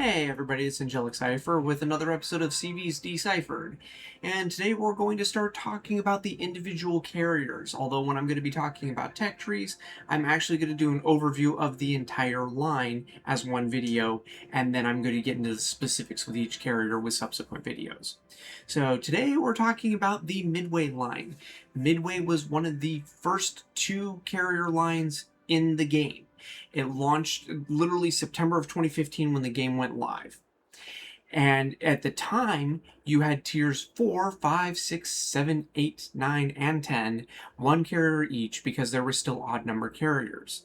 Hey everybody, it's Angelic Cipher with another episode of CV's Deciphered. And today we're going to start talking about the individual carriers. Although when I'm going to be talking about tech trees, I'm actually going to do an overview of the entire line as one video, and then I'm going to get into the specifics with each carrier with subsequent videos. So today we're talking about the Midway line. Midway was one of the first two carrier lines in the game. It launched literally September of 2015 when the game went live. And at the time, you had tiers 4, 5, 6, 7, 8, 9, and 10, one carrier each because there were still odd number carriers.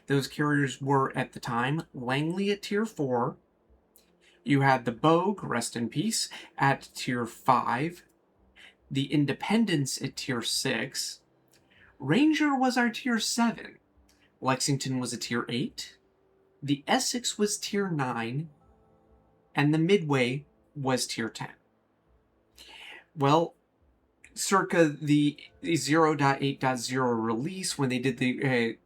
Those carriers were, at the time, Langley at tier 4. You had the Bogue, rest in peace, at tier 5. The Independence at tier 6. Ranger was our tier 7. Lexington was a tier 8, the Essex was tier 9, and the Midway was tier 10. Well, circa the 0.8.0 release, when they did the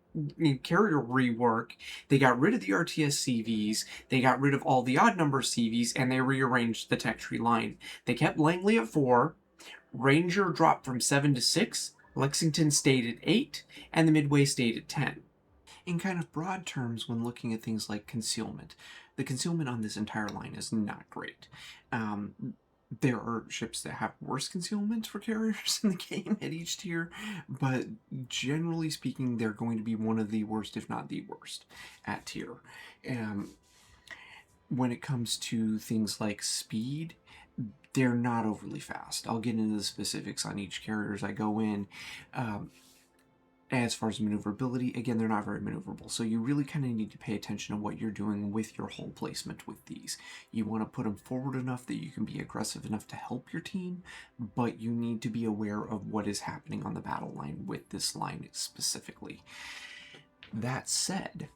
carrier rework, they got rid of the RTS CVs, they got rid of all the odd number CVs, and they rearranged the tech tree line. They kept Langley at 4, Ranger dropped from 7 to 6, Lexington stayed at 8, and the Midway stayed at 10. In kind of broad terms, when looking at things like concealment, the concealment on this entire line is not great. There are ships that have worse concealment for carriers in the game at each tier, but generally speaking, they're going to be one of the worst, if not the worst, at tier. When it comes to things like speed, they're not overly fast. I'll get into the specifics on each carrier as I go in. As far as maneuverability, again, they're not very maneuverable, so you really kind of need to pay attention to what you're doing with your hull placement with these. You want to put them forward enough that you can be aggressive enough to help your team, but you need to be aware of what is happening on the battle line with this line specifically. That said,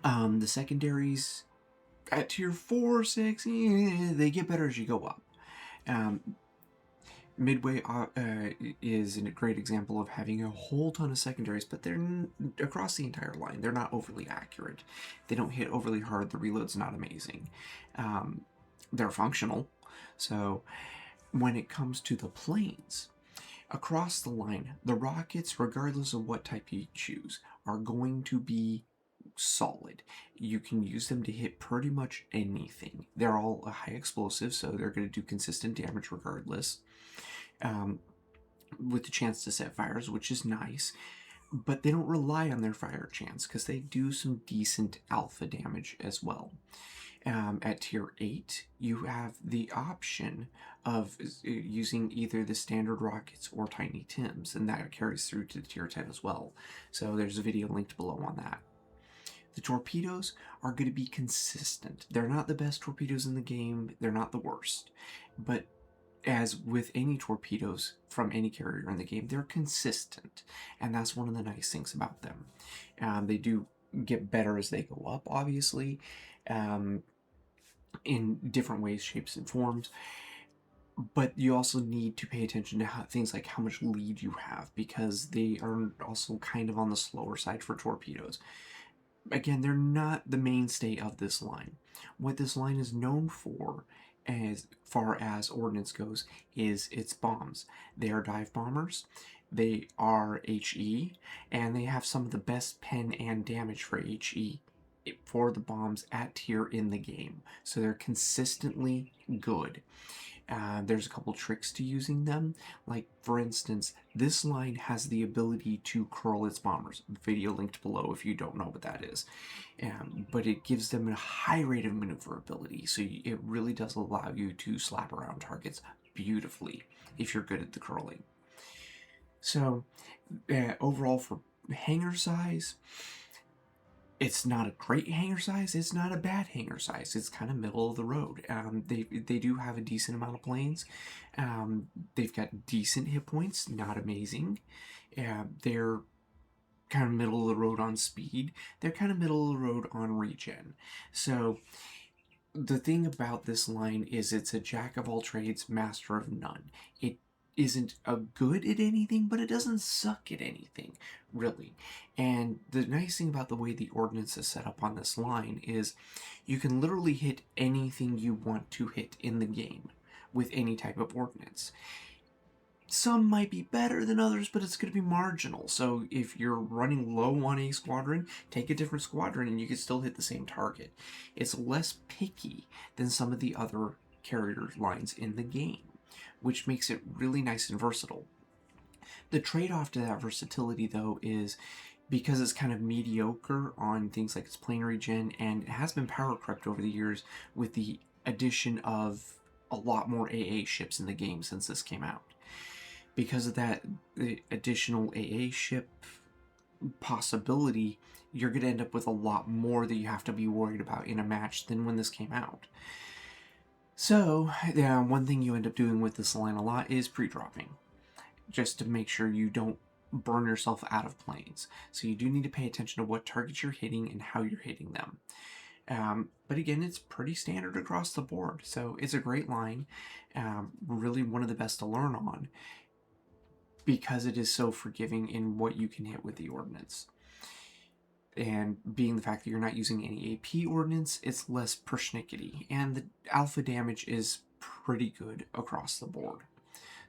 the secondaries at tier 4, 6, they get better as you go up. Midway is a great example of having a whole ton of secondaries, but they're across the entire line. They're not overly accurate. They don't hit overly hard. The reload's not amazing. They're functional. So when it comes to the planes, across the line, the rockets, regardless of what type you choose, are going to be solid. You can use them to hit pretty much anything. They're all a high explosive, so they're going to do consistent damage regardless. With the chance to set fires, which is nice, but they don't rely on their fire chance because they do some decent alpha damage as well. At tier 8, you have the option of using either the standard rockets or Tiny Tims, and that carries through to tier 10 as well. So there's a video linked below on that. The torpedoes are going to be consistent. They're not the best torpedoes in the game. They're not the worst. But as with any torpedoes from any carrier in the game, they're consistent. And that's one of the nice things about them. They do get better as they go up, obviously, in different ways, shapes, and forms. But you also need to pay attention to things like how much lead you have, because they are also kind of on the slower side for torpedoes. Again, they're not the mainstay of this line. What this line is known for, as far as ordnance goes, is its bombs. They are dive bombers, they are HE, and they have some of the best pen and damage for HE for the bombs at tier in the game. So they're consistently good. There's a couple tricks to using them. Like, for instance, this line has the ability to curl its bombers. Video linked below if you don't know what that is. But it gives them a high rate of maneuverability, so it really does allow you to slap around targets beautifully if you're good at the curling. So, overall for hangar size, it's not a great hangar size, it's not a bad hangar size, it's kind of middle of the road. They do have a decent amount of planes. They've got decent hit points, not amazing. They're kind of middle of the road on speed. They're kind of middle of the road on regen. So the thing about this line is it's a jack of all trades, master of none. isn't a good at anything, but it doesn't suck at anything, really. And the nice thing about the way the ordnance is set up on this line is you can literally hit anything you want to hit in the game with any type of ordnance. Some might be better than others, but it's going to be marginal. So if you're running low on a squadron, take a different squadron and you can still hit the same target. It's less picky than some of the other carrier lines in the game, which makes it really nice and versatile. The trade-off to that versatility, though, is because it's kind of mediocre on things like its plane regen, and it has been power crept over the years with the addition of a lot more AA ships in the game since this came out. Because of that, the additional AA ship possibility, you're going to end up with a lot more that you have to be worried about in a match than when this came out. So, yeah, one thing you end up doing with this line a lot is pre-dropping, just to make sure you don't burn yourself out of planes. So you do need to pay attention to what targets you're hitting and how you're hitting them. But again, it's pretty standard across the board, so it's a great line, really one of the best to learn on, because it is so forgiving in what you can hit with the ordnance. And being the fact that you're not using any AP ordnance, it's less persnickety, and the alpha damage is pretty good across the board.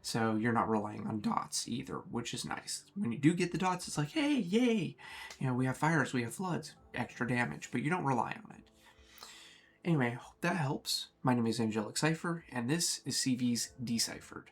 So you're not relying on dots either, which is nice. When you do get the dots, it's like, hey, yay! You know, we have fires, we have floods, extra damage, but you don't rely on it. Anyway, hope that helps. My name is Angelic Cipher, and this is CV's Deciphered.